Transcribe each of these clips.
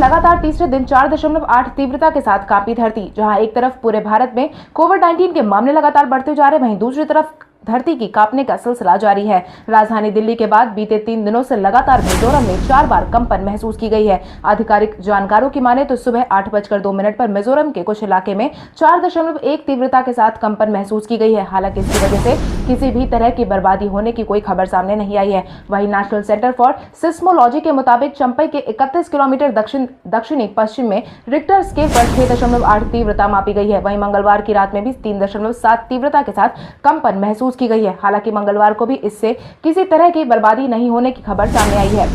लगातार तीसरे दिन 4.8 तीव्रता के साथ कांपी धरती। जहां एक तरफ पूरे भारत में कोविड-19 के मामले लगातार बढ़ते जा रहे, वहीं दूसरी तरफ धरती की कांपने का सिलसिला जारी है। राजधानी दिल्ली के बाद बीते 3 दिनों से लगातार मिजोरम में 4 बार कंपन महसूस की गई है। आधिकारिक जानकारों की माने तो सुबह 8:02 पर मिजोरम के कुछ इलाके में 4.1 तीव्रता के साथ कंपन महसूस की गई है। हालांकि इसकी वजह से किसी भी तरह की बर्बादी होने की कोई खबर सामने नहीं आई है। वहीं नेशनल सेंटर फॉर सिस्मोलॉजी के मुताबिक चंपई के 31 किलोमीटर दक्षिणी पश्चिम में रिक्टर स्केल पर 6.8 तीव्रता मापी गई है। वहीं मंगलवार की रात में भी 3.7 तीव्रता के साथ कंपन महसूस की गई है। हालांकि मंगलवार को भी इससे किसी तरह की बर्बादी नहीं होने की खबर सामने आई है।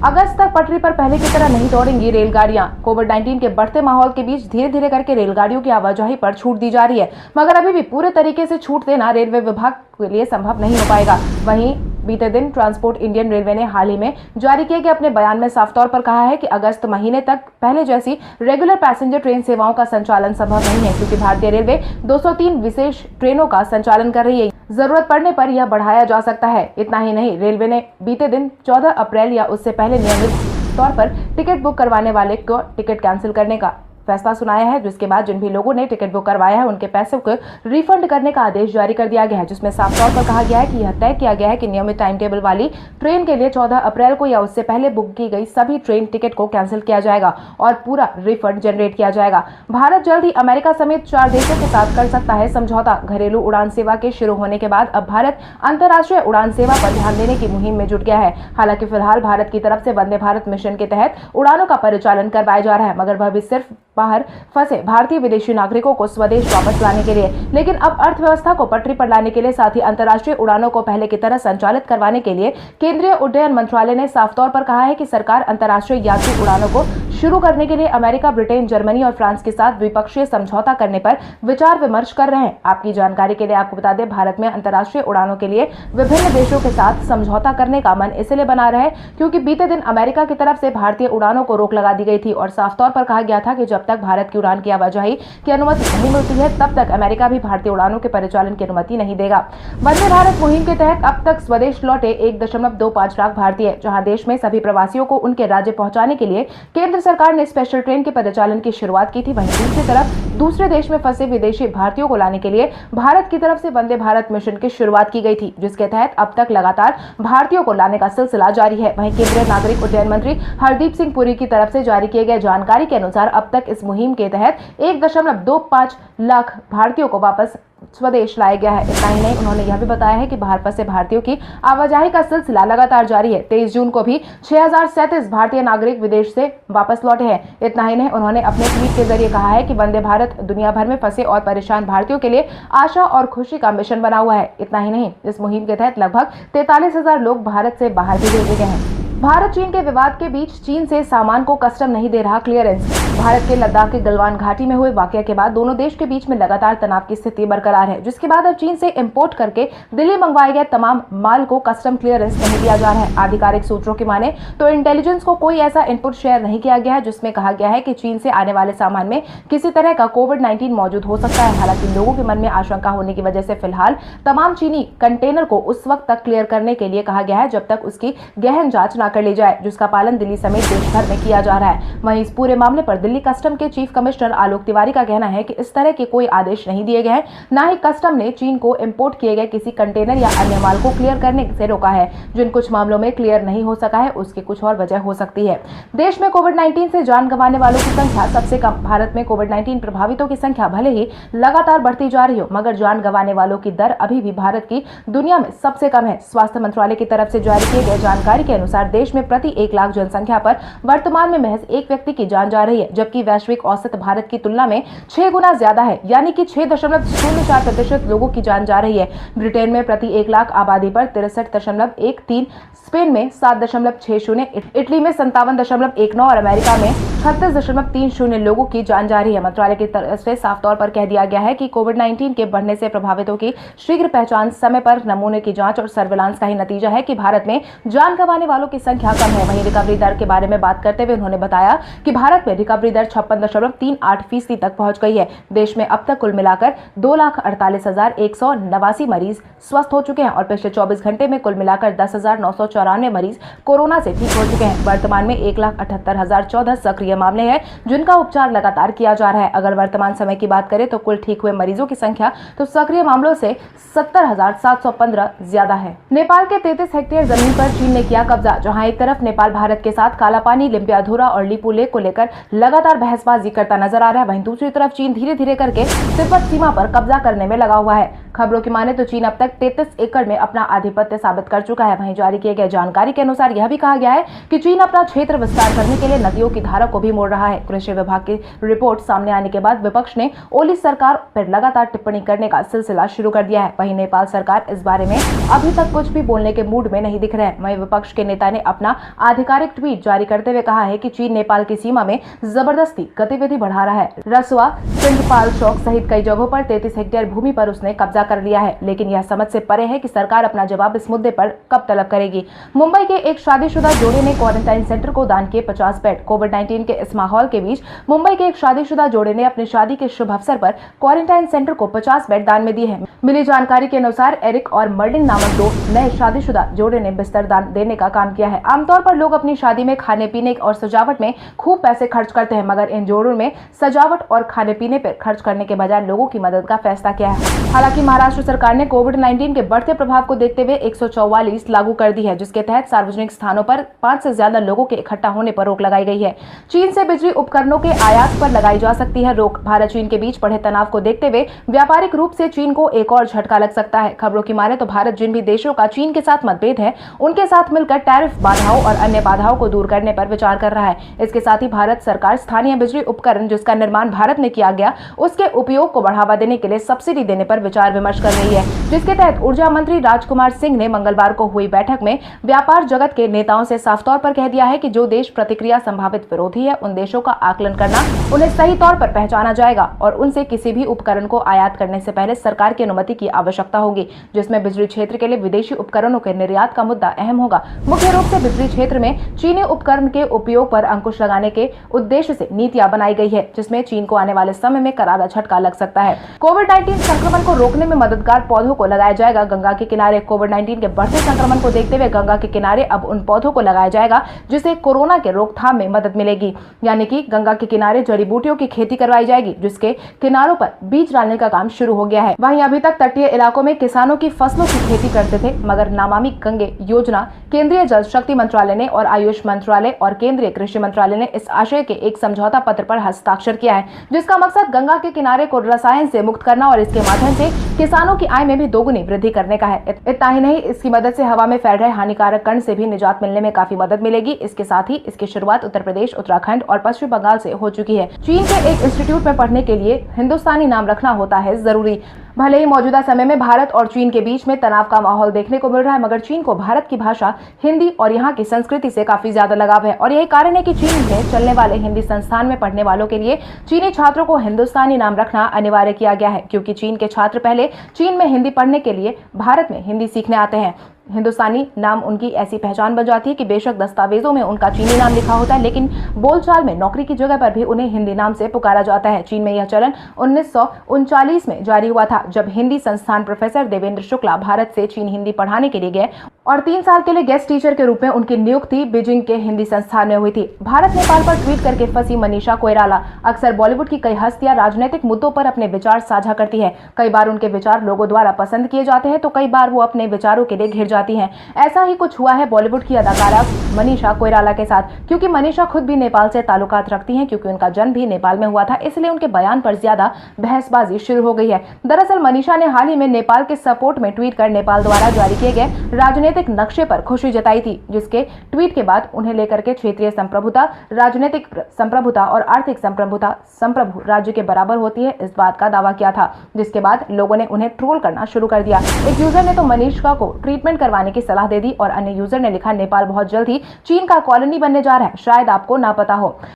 अगस्त तक पटरी पर पहले की तरह नहीं दौड़ेंगी रेलगाड़ियां। कोविड-19 के बढ़ते माहौल के बीच धीरे धीरे करके रेलगाड़ियों की आवाजाही पर छूट दी जा रही है, मगर अभी भी पूरे तरीके से छूट देना रेलवे विभाग के लिए संभव नहीं हो पाएगा। वहीं बीते दिन ट्रांसपोर्ट इंडियन रेलवे ने हाल ही में जारी किए गए अपने बयान में साफ तौर पर कहा है कि अगस्त महीने तक पहले जैसी रेगुलर पैसेंजर ट्रेन सेवाओं का संचालन संभव नहीं है, क्योंकि भारतीय रेलवे 203 विशेष ट्रेनों का संचालन कर रही है। जरूरत पड़ने पर यह बढ़ाया जा सकता है। इतना ही नहीं, रेलवे ने बीते दिन 14 अप्रैल या उससे पहले नियमित तौर पर टिकट बुक करवाने वाले को टिकट कैंसिल करने का फैसला सुनाया है, जिसके बाद जिन भी लोगों ने टिकट बुक करवाया है उनके पैसे को रिफंड करने का आदेश जारी कर दिया गया है, जिसमें साफ तौर पर कहा गया है कि यह तय किया गया है कि नियमित टाइम टेबल वाली ट्रेन के लिए 14 अप्रैल को या उससे पहले बुक की गई सभी ट्रेन टिकट को कैंसिल किया जाएगा और पूरा रिफंड जनरेट किया जाएगा। भारत जल्द ही अमेरिका समेत 4 देशों के साथ कर सकता है समझौता। घरेलू उड़ान सेवा के शुरू होने के बाद अब भारत अंतर्राष्ट्रीय उड़ान सेवा पर ध्यान देने की मुहिम में जुट गया है। हालांकि फिलहाल भारत की तरफ से वंदे भारत मिशन के तहत उड़ानों का परिचालन करवाया जा रहा है, मगर वह भी सिर्फ बाहर फंसे भारतीय विदेशी नागरिकों को स्वदेश वापस लाने के लिए। लेकिन अब अर्थव्यवस्था को पटरी पर लाने के लिए, साथ ही अंतर्राष्ट्रीय उड़ानों को पहले की तरह संचालित करवाने के लिए केंद्रीय उड्डयन मंत्रालय ने साफ तौर पर कहा है कि सरकार अंतर्राष्ट्रीय यात्री उड़ानों को शुरू करने के लिए अमेरिका, ब्रिटेन, जर्मनी और फ्रांस के साथ द्विपक्षीय समझौता करने पर विचार विमर्श कर रहे हैं। आपकी जानकारी के लिए आपको बता दें, भारत में अंतर्राष्ट्रीय उड़ानों के लिए विभिन्न देशों के साथ समझौता करने का मन इसलिए बना रहा है क्योंकि बीते दिन अमेरिका की तरफ से भारतीय उड़ानों को रोक लगा दी गई थी और साफ तौर पर कहा गया था कि जब तक भारत की उड़ान की आवाजाही की अनुमति नहीं मिलती है, तब तक अमेरिका भी भारतीय उड़ानों के परिचालन की अनुमति नहीं देगा। वंदे भारत मुहिम के तहत अब तक स्वदेश लौटे 1.25 लाख भारतीय, जहां देश में सभी प्रवासियों को उनके राज्य पहुंचाने के लिए केंद्र सरकार ने स्पेशल ट्रेन के परिचालन की शुरुआत की थी। वहीं दूसरी तरफ दूसरे देश में फंसे विदेशी भारतीयों को लाने के लिए भारत की तरफ से वंदे भारत मिशन की शुरुआत की गई थी, जिसके तहत अब तक लगातार भारतीयों को लाने का सिलसिला जारी है। वहीं केंद्रीय नागरिक उड्डयन मंत्री हरदीप सिंह पुरी की तरफ से जारी किए गए जानकारी के अनुसार अब तक इस मुहिम के तहत 1.25 लाख भारतीयों को वापस स्वदेश लाया गया है। इतना ही नहीं, उन्होंने यह भी बताया है कि बाहर फंसे भारतीयों की आवाजाही का सिलसिला लगातार जारी है। 23 जून को भी 6037 भारतीय नागरिक विदेश से वापस लौटे हैं। इतना ही नहीं, उन्होंने अपने ट्वीट के जरिए कहा है कि वंदे भारत दुनिया भर में फंसे और परेशान भारतीयों के लिए आशा और खुशी का मिशन बना हुआ है। इतना ही नहीं, इस मुहिम के तहत लगभग 43,000 लोग भारत से बाहर भी भेजे गए हैं। भारत चीन के विवाद के बीच चीन से सामान को कस्टम नहीं दे रहा क्लियरेंस। भारत के लद्दाख के गलवान घाटी में हुए वाकये के बाद दोनों देश के बीच में लगातार तनाव की स्थिति बरकरार है, जिसके बाद अब चीन से इंपोर्ट करके दिल्ली मंगवाए गए तमाम माल को कस्टम क्लियरेंस नहीं दिया जा रहा है। आधिकारिक सूत्रों की माने तो इंटेलिजेंस को कोई ऐसा इनपुट शेयर नहीं किया गया है जिसमें कहा गया है कि चीन से आने वाले सामान में किसी तरह का कोविड-19 मौजूद हो सकता है। हालांकि लोगों के मन में आशंका होने की वजह से फिलहाल तमाम चीनी कंटेनर को उस वक्त तक क्लियर करने के लिए कहा गया है जब तक उसकी गहन जांच न कर ली जाए, जिसका पालन दिल्ली समेत देश भर में किया जा रहा है। वहीं इस पूरे मामले पर दिल्ली कस्टम के चीफ कमिश्नर आलोक तिवारी का कहना है कि इस तरह के कोई आदेश नहीं दिए गए हैं, न ही कस्टम ने चीन को इंपोर्ट किए गए किसी कंटेनर या अन्य माल को क्लियर करने से रोका है। जिन कुछ मामलों में क्लियर नहीं हो सका है उसकी कुछ और वजह हो सकती है। देश में कोविड-19 से जान गंवाने वालों की संख्या सबसे कम। भारत में कोविड-19 प्रभावितों की संख्या भले ही लगातार बढ़ती जा रही हो, मगर जान गंवाने वालों की दर अभी भी भारत की दुनिया में सबसे कम है। स्वास्थ्य मंत्रालय की तरफ से जारी किए गए जानकारी के अनुसार देश में प्रति 1 लाख जनसंख्या पर वर्तमान में महज एक व्यक्ति की जान जा रही है, जबकि वैश्विक औसत भारत की तुलना में 6 गुना ज्यादा है, यानी कि 6.04% लोगों की जान जा रही है। ब्रिटेन में प्रति 1 लाख आबादी पर 63.13, स्पेन में 7.60, इटली में 57.19 और अमेरिका में 36.30 लोगों की जान जा रही है। मंत्रालय की तरफ से साफ तौर पर कह दिया गया है कि कोविड-19 के बढ़ने से प्रभावितों की शीघ्र पहचान, समय पर नमूने की जांच और सर्विलांस का ही नतीजा है कि भारत में जान गंवाने वालों की संख्या कम है। वहीं रिकवरी दर के बारे में बात करते हुए उन्होंने बताया कि भारत में रिकवरी दर 56.38% तक पहुंच गई है। देश में अब तक कुल मिलाकर 2,48,189 मरीज स्वस्थ हो चुके हैं और पिछले 24 घंटे में कुल मिलाकर 10,994 मरीज कोरोना से ठीक हो चुके हैं। वर्तमान में 1,78,014 सक्रिय मामले हैं जिनका उपचार लगातार किया जा रहा है। अगर वर्तमान समय की बात करें तो कुल ठीक हुए मरीजों की संख्या तो सक्रिय मामलों से 70,715 ज्यादा है। नेपाल के 33 हेक्टेयर जमीन पर चीन ने किया कब्जा। जहां एक तरफ नेपाल भारत के साथ कालापानी, लिम्पियाधुरा और लिपू लेक को लेकर लगातार बहसबाजी करता नजर आ रहा है, वहीं दूसरी तरफ चीन धीरे धीरे करके तिब्बत सीमा पर कब्जा करने में लगा हुआ है। खबरों की माने तो चीन अब तक 33 एकड़ में अपना आधिपत्य साबित कर चुका है। वहीं जारी किए गए जानकारी के अनुसार यह भी कहा गया है कि चीन अपना क्षेत्र विस्तार करने के लिए नदियों की धारा को भी मोड़ रहा है। कृषि विभाग की रिपोर्ट सामने आने के बाद विपक्ष ने ओली सरकार पर लगातार टिप्पणी करने का सिलसिला शुरू कर दिया है। वहीं नेपाल सरकार इस बारे में अभी तक कुछ भी बोलने के मूड में नहीं दिख रहे हैं। वहीं विपक्ष के नेता ने अपना आधिकारिक ट्वीट जारी करते हुए कहा है कि चीन नेपाल की सीमा में जबरदस्ती गतिविधि बढ़ा रहा है। रसुआ, सिंधपाल चौक सहित कई जगहों पर 33 हेक्टेयर भूमि पर उसने कब्जा कर लिया है, लेकिन यह समझ से परे है कि सरकार अपना जवाब इस मुद्दे पर कब तलब करेगी। मुंबई के एक शादीशुदा जोड़े ने क्वारंटाइन सेंटर को दान किए 50 बेड। कोविड-19 के इस माहौल के बीच मुंबई के एक शादीशुदा जोड़े ने अपनी शादी के शुभ अवसर पर क्वारंटाइन सेंटर को 50 बेड दान में दिए हैं। मिली जानकारी के अनुसार एरिक और मर्डिन नामक दो नए शादीशुदा जोड़े ने बिस्तर दान देने का काम किया है। आमतौर पर लोग अपनी शादी में खाने पीने और सजावट में खूब पैसे खर्च करते हैं, मगर इन जोड़ों में सजावट और खाने पीने पर खर्च करने के बजाय लोगों की मदद का फैसला किया है। हालांकि महाराष्ट्र सरकार ने कोविड-19 के बढ़ते प्रभाव को देखते हुए 144 लागू कर दी है, जिसके तहत सार्वजनिक स्थानों पर 5 से ज्यादा लोगों के इकट्ठा होने पर रोक लगाई गई है। चीन से बिजली उपकरणों के आयात पर लगाई जा सकती है रोक। भारत चीन के बीच बढ़े तनाव को देखते हुए व्यापारिक रूप से चीन को एक और झटका लग सकता है। खबरों की माने तो भारत जिन भी देशों का चीन के साथ मतभेद है, उनके साथ मिलकर टैरिफ बाधाओं और अन्य बाधाओं को दूर करने पर विचार कर रहा है। इसके साथ ही भारत सरकार स्थानीय बिजली उपकरण जिसका निर्माण भारत में किया गया, उसके उपयोग को बढ़ावा देने के लिए सब्सिडी देने पर विचार विमर्श कर रही है, जिसके तहत ऊर्जा मंत्री राजकुमार सिंह ने मंगलवार को हुई बैठक में व्यापार जगत के नेताओं से साफ तौर पर कह दिया है कि जो देश प्रतिक्रिया संभावित विरोधी है, उन देशों का आकलन करना, उन्हें सही तौर पर पहचाना जाएगा और उनसे किसी भी उपकरण को आयात करने से पहले सरकार की अनुमति की आवश्यकता होगी, जिसमें बिजली क्षेत्र के लिए विदेशी उपकरणों के निर्यात का मुद्दा अहम होगा। मुख्य रूप से बिजली क्षेत्र में चीनी उपकरण के उपयोग पर अंकुश लगाने के उद्देश्य से नीतियां बनाई गई है, जिसमें चीन को आने वाले समय में करारा झटका लग सकता है। कोविड-19 संक्रमण को रोकने में मददगार पौधों को लगाया जाएगा गंगा के किनारे। कोविड-19 के बढ़ते संक्रमण को देखते हुए गंगा के किनारे अब उन पौधों को लगाया जाएगा जिससे कोरोना के रोकथाम में मदद मिलेगी, यानी कि गंगा के किनारे जड़ी बूटियों की खेती करवाई जाएगी, जिसके किनारों पर बीज डालने का काम शुरू हो गया है। वहीं अभी तक तटीय इलाकों में किसानों की फसलों की खेती करते थे, मगर नमामि गंगे योजना, केंद्रीय जल शक्ति मंत्रालय ने और आयुष मंत्रालय और केंद्रीय कृषि मंत्रालय ने इस आशय के एक समझौता पत्र पर हस्ताक्षर किया है, जिसका मकसद गंगा के किनारे को रसायन से मुक्त करना और इसके माध्यम से किसानों की आय में भी दोगुनी वृद्धि करने का है। इतना ही नहीं, इसकी मदद से हवा में फैल रहे हानिकारक कण से भी निजात मिलने में काफी मदद मिलेगी। इसके साथ ही इसकी शुरुआत उत्तर प्रदेश, उत्तराखंड और पश्चिम बंगाल से हो चुकी है। चीन के एक इंस्टीट्यूट में पढ़ने के लिए हिंदुस्तानी नाम रखना होता है जरूरी। भले ही मौजूदा समय में भारत और चीन के बीच में तनाव का माहौल देखने को मिल रहा है, मगर चीन को भारत की भाषा हिंदी और यहाँ की संस्कृति से काफी ज्यादा लगाव है और यही कारण है कि चीन में चलने वाले हिंदी संस्थान में पढ़ने वालों के लिए चीनी छात्रों को हिंदुस्तानी नाम रखना अनिवार्य किया गया है, क्योंकि चीन के छात्र पहले चीन में हिंदी पढ़ने के लिए भारत में हिंदी सीखने आते हैं। हिंदुस्तानी नाम उनकी ऐसी पहचान बन जाती है कि बेशक दस्तावेजों में उनका चीनी नाम लिखा होता है, लेकिन बोलचाल में नौकरी की जगह पर भी उन्हें हिंदी नाम से पुकारा जाता है। चीन में यह चलन 1939 में जारी हुआ था, जब हिंदी संस्थान प्रोफेसर देवेंद्र शुक्ला भारत से चीन हिंदी पढ़ाने के लिए गए और 3 साल के लिए गेस्ट टीचर के रूप में उनकी नियुक्ति बीजिंग के हिंदी संस्थान में हुई थी। भारत नेपाल पर ट्वीट करके फंसी मनीषा कोइराला। अक्सर बॉलीवुड की कई हस्तियां राजनीतिक मुद्दों पर अपने विचार साझा करती है। कई बार उनके विचार लोगों द्वारा पसंद किए जाते हैं, तो कई बार वो अपने विचारों के लिए घिर जाती हैं। ऐसा ही कुछ हुआ है बॉलीवुड की अदाकारा मनीषा कोइराला के साथ, क्योंकि मनीषा खुद भी नेपाल से ताल्लुकात रखती हैं, क्योंकि उनका जन्म भी नेपाल में हुआ था, इसलिए उनके बयान पर ज्यादा बहसबाजी शुरू हो गई है। दरअसल मनीषा ने हाल ही में नेपाल के सपोर्ट में ट्वीट कर नेपाल द्वारा जारी किए गए राजनीतिक नक्शे पर खुशी जताई थी, जिसके ट्वीट के बाद उन्हें लेकर के क्षेत्रीय संप्रभुता, राजनीतिक संप्रभुता और आर्थिक संप्रभुता संप्रभु राज्य के बराबर होती है, इस बात का दावा किया था, जिसके बाद लोगों ने उन्हें ट्रोल करना शुरू कर दिया। एक यूजर ने तो मनीषा को ट्रीटमेंट करवाने की सलाह दे दी और अन्य यूजर ने लिखा, नेपाल बहुत जल्द ही चीन का कॉलोनी बनने जा रहा है, शायद आपको ना पता हो।